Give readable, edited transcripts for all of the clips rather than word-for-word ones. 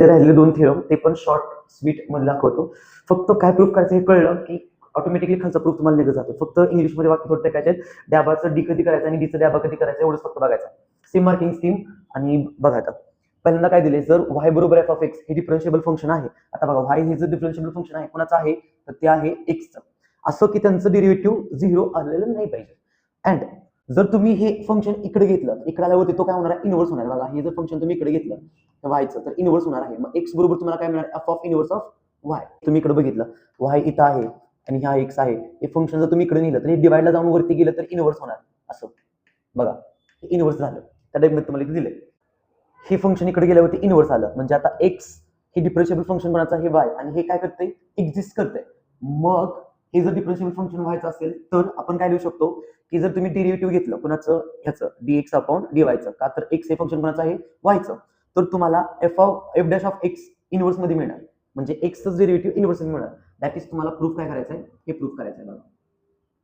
ते राहिले 2 थेरम ते पण शॉर्ट स्वीट मध्ये दाखवतो. फक्त काय प्रूफ करायचं हे कळलं की ऑटोमॅटिकली खालचा प्रूफ तुम्हाला निघत जातो. फक्त इंग्लिशमध्ये वाक्य थोडं टाकायचे आहेत. डॅबाचं डी कधी करायचं आणि डीचं डॅबा कधी करायचं एवढंच फक्त बघायचं. सेम मार्किंग स्कीम आणि बघायचं. पहिल्यांदा काय दिले, जर y बरोबर f ऑफ x हे डिफरन्शिएबल फंक्शन आहे. आता बघा y हे जर डिफरन्शिएबल फंक्शन आहे कोणाचं आहे तर ते आहे x. असं की त्यांचं डेरिव्हेटिव्ह 0 आलेलं नाही पाहिजे. अँड जर तुम्ही हे फंक्शन इकडे घेतलं, इकडे आल्यावरती तो काय होणार आहे, इनव्हर्स होणार आहे. बघा हे जर फंक्शन तुम्ही इकडे घेतलं वायचं तर इनव्हर्स होणार आहे. मग x बरोबर तुम्हाला काय मिळणार, f of inverse of y. तुम्ही इकडे बघितलं y इथं आहे आणि हा x आहे. हे फंक्शन जर तुम्ही इकडे नेलं तर हे डिवाइडला जाऊन वरती गेलं तर इनव्हर्स होणार. असं बघा इनव्हर्स झालं. त्या टाइपमध्ये तुम्हाला इथे दिले. हे फंक्शन इकडे गेल्यावरती इनव्हर्स आलं म्हणजे आता x हे डिफरन्शिएबल फंक्शन कोणाचं हे y आणि हे काय करते, एक्झिस्ट करते. मग हे जर डिफरन्शिएबल फंक्शन व्हायचं असेल तर आपण काय लिहू शकतो की जर तुम्ही डेरिव्हेटिव्ह घेतलं कोणाचं ह्याचं dx अपॉन dyचं, का तर x हे फंक्शन कोणाचं आहे yचं, तर तुम्हाला f dash of x inverse मध्ये मिळणार. म्हणजे x चं डेरिव्हेटिव्ह इनव्हर्स मध्ये मिळणार. दॅट इज तुम्हाला प्रूफ काय करायचं आहे, हे प्रूफ करायचं आहे.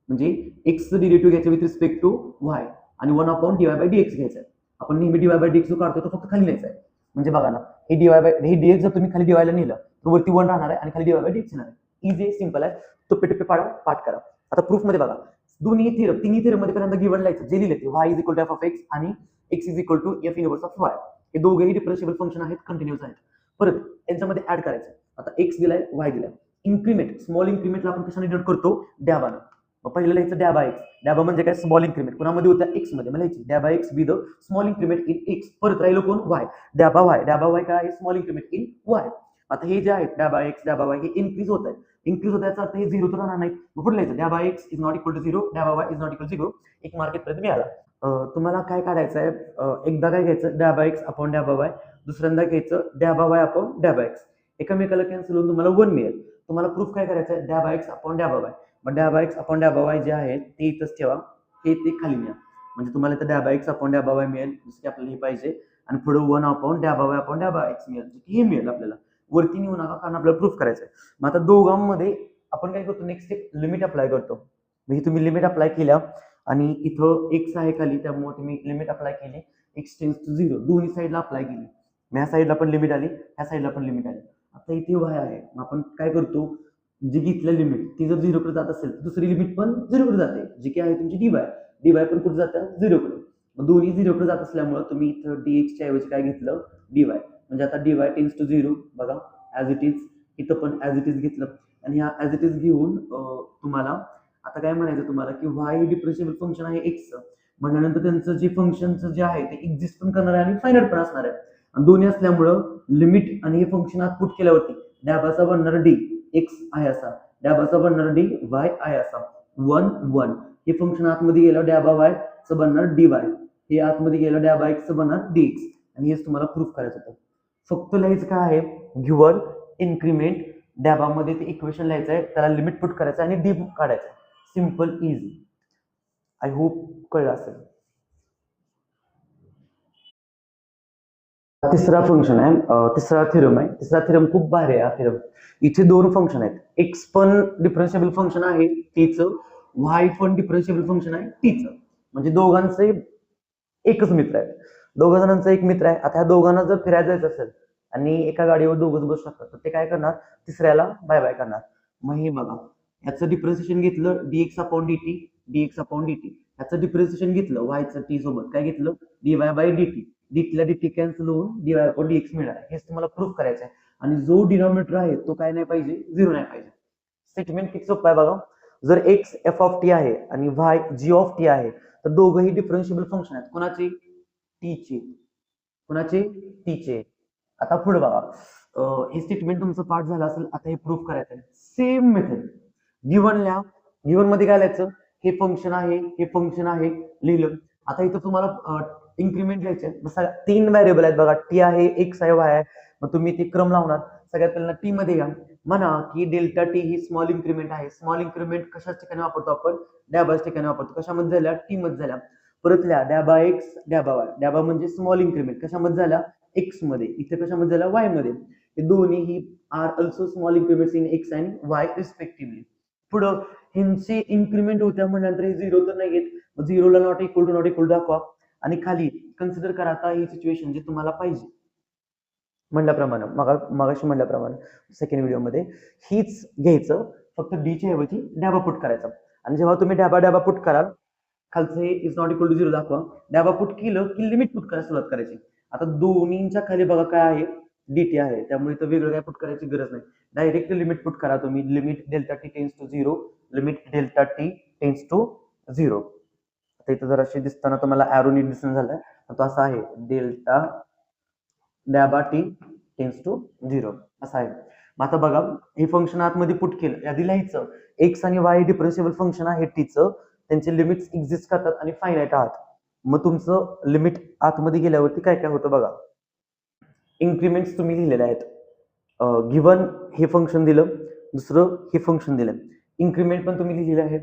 म्हणजे x चं डेरिव्हेटिव्ह घ्यायचं विथ रिस्पेक्ट टू y आणि 1 अपॉन dy बाय dx घ्यायचं आहे. आपण नेहमी dy बाय dx जो काढतो तो फक्त खाली न्यायचा आहे. म्हणजे बघा ना, हे dy बाय हे dx जर तुम्ही खाली dy ला नेलं तर वरती 1 राहणार आहे आणि खाली dy बाय dx येणार आहे. इझी सिंपल आहे. टप्पे टप्पे पाठ करा. आता प्रूफ मध्ये बघा, तिन्ही थेरम मध्ये पहिल्यांदा गिव्हन लिहायचं, जे लिहिले ते y is equal to f of x आणि x is equal to f inverse of y. हे दोघेही डिफरन्शिएबल फंक्शन आहेत, कंटिन्यूअस आहेत. परत यांच्यामध्ये ऍड करायचं. आता x दिलाय y दिलाय. इन्क्रीमेंट स्मॉल इन्क्रीमेंटला आपण कशाने डिनोट करतो, डॅबानं. मग पहिलं लिहायचं डॅबा x. डॅबा म्हणजे काय, स्मॉल इन्क्रीमेंट. कोणामध्ये होत्या x मध्ये. मग लिहायची डॅबा x with small increment in x. परत राहिलो कोण, y. डॅबा y काय आहे, स्मॉल इन्क्रीमेंट इन y. आता हे जे आहेत डॅबा x डॅबा y हे इन्क्रीज होत आहेत. इन्क्रीज होत याचा अर्थ हे 0 तर राहणार नाहीत. मग पुढे लिहायचं डॅबा x is not equal to 0 डॅबा y is not equal to 0. एक मार्क पर्यंत मिळाला. तुम्हाला काय काढायचं आहे, एकदा काय घ्यायचं डॅबा x अपॉन डॅबा y, दुसऱ्यांदा घ्यायचं डॅबा y अपॉन डॅबा x. एकमेकाला कॅन्सल होऊन तुम्हाला 1 मिळेल. तुम्हाला प्रूफ काय करायचं आहे, डॅबा x अपॉन डॅबा y. मग डॅबा x अपॉन डॅबा y जे आहे ते इथंच ठेवा, हे ते खाली न्या. म्हणजे तुम्हाला इथं डॅबा x अपॉन डॅबा y मिळेल, जसं की आपल्याला हे पाहिजे. आणि पुढे 1 अपॉन डॅबा y अपॉन डॅबा x मिळेल, हे मिळेल आपल्याला. वरती नेऊ नका कारण आपल्याला प्रूफ करायचं आहे. मग आता दोघांमध्ये आपण काय करतो, नेक्स्ट स्टेप लिमिट अप्लाय करतो. म्हणजे तुम्ही लिमिट अप्लाय केल्या आणि इथं x आहे खाली, त्यामुळे तुम्ही लिमिट अप्लाय केली, x टेन्स टू 0 दोन्ही साईडला अप्लाय केली. ह्या साईडला पण लिमिट आली, ह्या साईडला पण लिमिट आली. आता इथे y आहे, आपण काय करतो, जी घेतलं लिमिट ती जर 0 कडे जात असेल तर दुसरी लिमिट पण 0 कडे जाते, जी काय आहे तुमची dy पण कुठे जातं, 0 कडे. मग दोन्ही 0 कडे जात असल्यामुळे तुम्ही इथं dx च्या ऐवजी काय घेतलं, dy. म्हणजे आता dy टेन्स टू 0 बघा ऍज इट इज, इथं पण ऍज इट इज घेतलं आणि ह्या ऍज इट इज घेऊन तुम्हाला आता काय म्हणायचं तुम्हाला की y डिफरन्शिएबल फंक्शन आहे x म्हणल्यानंतर त्यांचं जे फंक्शनचं जे आहे ते एक्झिस्ट पण करणार आहे आणि फायनाइट पण असणार आहे. आणि दोन्ही असल्यामुळं लिमिट आणि हे फंक्शन आत पुट केल्यावरती डॅबाचा बनणार डी x आहे असा, डॅबाचा बनणार डी y आहे असा, 1 1. हे फंक्शन आतमध्ये गेलं डॅबा y चं बनणार dy, हे आतमध्ये गेलं डॅबा x चं बनणार dx. आणि हेच तुम्हाला प्रूफ करायचं होतं. फक्त लिहायचं काय आहे, गिव्हन इन्क्रीमेंट डॅबामध्ये ते इक्वेशन लिहायचं आहे, त्याला लिमिट पुट करायचं आणि डी काढायचं. Simple easy. आय होप कळलं असेल. तिसरा फंक्शन आहे, तिसरा थेरम आहे. तिसरा थेरम खूप भारी आहे. हा थेरम इथे 2 फंक्शन आहेत, x पण डिफरन्शिएबल फंक्शन आहे टीचं, y पण डिफरन्शिएबल फंक्शन आहे टीचं. म्हणजे दोघांचे एकच मित्र आहे, दोघ जणांचा एक मित्र आहे. आता ह्या दोघांना जर फिरायला जायचं असेल आणि एका गाडीवर दोघंच बसू शकतात तर ते काय करणार, तिसऱ्याला बाय बाय करणार. मग हे बघा, ह्याचं डिफरन्शिएशन घेतलं dx upon dt, dx upon dt. ह्याचं डिफरन्शिएशन घेतलं y चं t सोबत, काय घेतलं dy बाय dt. dt ला dt कॅन्सल होऊन dy अपॉन dx मिळणार. हेच तुम्हाला प्रूफ करायचं आहे. आणि जो डिनॉमिनेटर आहे तो काय नाही पाहिजे, 0 नाही पाहिजे. स्टेटमेंट किती सोपं आहे बघा. जर x f ऑफ t आहे आणि y g ऑफ t आहे तर दोघंही डिफरन्शिएबल फंक्शन आहेत. कोणाचे, टीचे. कोणाचे, टीचे. आता पुढे बघा, हे स्टेटमेंट तुमचं पाठ झालं असेल. आता हे प्रूफ करायचं आहे. सेम मेथड गिव्हन लिहा. गिव्हन मध्ये काय लिहायचं, हे फंक्शन आहे, हे फंक्शन आहे, लिहिलं. आता इथं तुम्हाला इन्क्रीमेंट लिहायचे. 3 व्हेरिएबल आहेत बघा, टी आहे, एक्स आहे, वाय आहे. मग तुम्ही ते क्रम लावणार. सगळ्यात पहिल्यांदा टी मध्ये घ्या. म्हणा की डेल्टा टी ही स्मॉल इन्क्रीमेंट आहे. स्मॉल इन्क्रीमेंट कशाच ठिकाणी वापरतो आपण, डॅबाच्या ठिकाणी वापरतो. कशामध्ये झाल्या, टी मध्ये झाल्या. परत लिहा डॅबा एक्स डॅबा वाय. डॅबा म्हणजे स्मॉल इन्क्रीमेंट कशामध्ये झाल्या, एक्स मध्ये. इथे कशामध्ये झाल्या, वाय मध्ये. हे दोन्ही are also small increments in x and y respectively. पुढं ह्यांचे इन्क्रीमेंट होत्या म्हणल्यानंतर हे 0 तर नाही येत. 0 ला नॉट इक्वल टू दाखवा. आणि खाली कन्सिडर करा आता ही सिच्युएशन जी तुम्हाला पाहिजे. म्हणल्याप्रमाणे मगाशी म्हणल्याप्रमाणे सेकंड व्हिडिओमध्ये हीच घ्यायचं, फक्त डीच्या ऐवजी डॅबा पुट करायचा. आणि जेव्हा तुम्ही डॅबा पुट कराल, खालचं हे इज नॉट इक्वल टू 0 दाखवा. डॅबा पुट केलं की लिमिट पुट करायला सुरुवात करायची. आता दोन्हींच्या खाली बघा काय आहे, dt आहे, त्यामुळे इथं वेगळं काय पुट करायची गरज नाही. डायरेक्ट लिमिट पुट करा तुम्ही. Limit delta t tends to 0, limit delta t tends to 0. आता इथं जराशी दिसताना तुम्हाला ॲरो नीट दिसून झालाय, तो असा आहे डेल्टा डॅबा टी टेन्स टू 0 असं आहे. मग आता बघा हे फंक्शन आतमध्ये पुट केलं, यादी लिहायचं एक्स आणि वाय डिफरन्शिएबल फंक्शन आहे टीचं, त्यांचे लिमिट्स एक्झिस्ट करतात आणि फायनाईट आहात. मग तुमचं लिमिट आतमध्ये गेल्यावरती काय काय होतं बघा. इन्क्रीमेंट्स तुम्ही लिहिलेले आहेत. गिवन हे फंक्शन दिलं, दुसरं हे फंक्शन दिलं. इन्क्रीमेंट पण तुम्ही लिहिलेले आहे,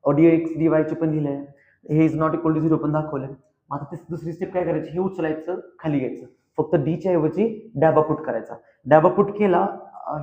dx dy चे पण लिहिले आहे. हे इज नॉट इक्वल टू 0 पण दाखवलंय. आता दुसरी स्टेप काय करायची, हे उचलायचं खाली घ्यायचं, फक्त डीच्या ऐवजी डॅबा पुट करायचा. डॅबा पुट केला,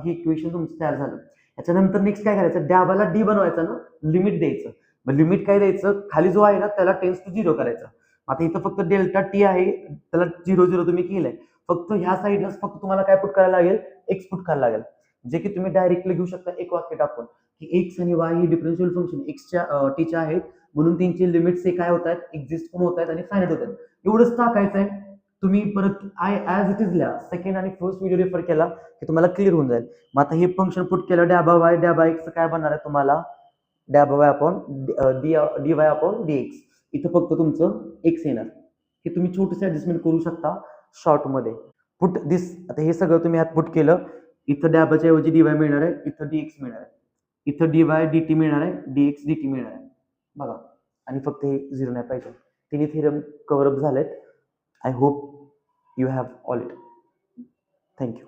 हे इक्वेशन तुमचं तयार झालं. याच्यानंतर नेक्स्ट काय करायचं, डॅबाला डी बनवायचा ना, लिमिट द्यायचं. मग लिमिट काय द्यायचं, खाली जो आहे ना त्याला टेन्स टू 0 करायचं. आता इथं फक्त डेल्टा टी आहे, त्याला 0 तुम्ही केलंय. फक्त ह्या साईडला फक्त तुम्हाला काय पुट करायला लागेल, एक्स पुट करायला लागेल. जे की तुम्ही डायरेक्टली घेऊ शकता एक वाक्य टाकून, की एक्स आणि वाय ही डिफरन्शियल फंक्शन एक्सच्या टीच्या आहेत, म्हणून त्यांचे लिमिट्स हे काय होत आहेत, एक्झिस्ट पण होत आहेत आणि फायनाईट होत आहेत. एवढंच टाकायचं आहे. तुम्ही परत आय ॲज इट इज लिहा. सेकंड आणि फर्स्ट व्हिडिओ रेफर केला की तुम्हाला क्लिअर होऊन जाईल. मग आता हे फंक्शन पुट केलं, डॅबा वाय डॅबा एक्स काय बनणार आहे तुम्हाला, डॅबा y upon d y upon d x. इथं फक्त तुमचं एक्स येणार. हे तुम्ही छोटंसं ऍडजस्टमेंट करू शकता शॉर्टमध्ये. पुट दिस, आता हे सगळं तुम्ही यात पुट केलं, इथं डॅबाच्या ऐवजी डी वाय मिळणार आहे, इथं डी एक्स मिळणार आहे, इथं डी वाय डी टी मिळणार आहे, डी एक्स डी टी मिळणार आहे बघा. आणि फक्त हे 0 नाही पाहिजे. तिन्ही थिरम कव्हर अप झालेत. I hope you have all it. Thank you.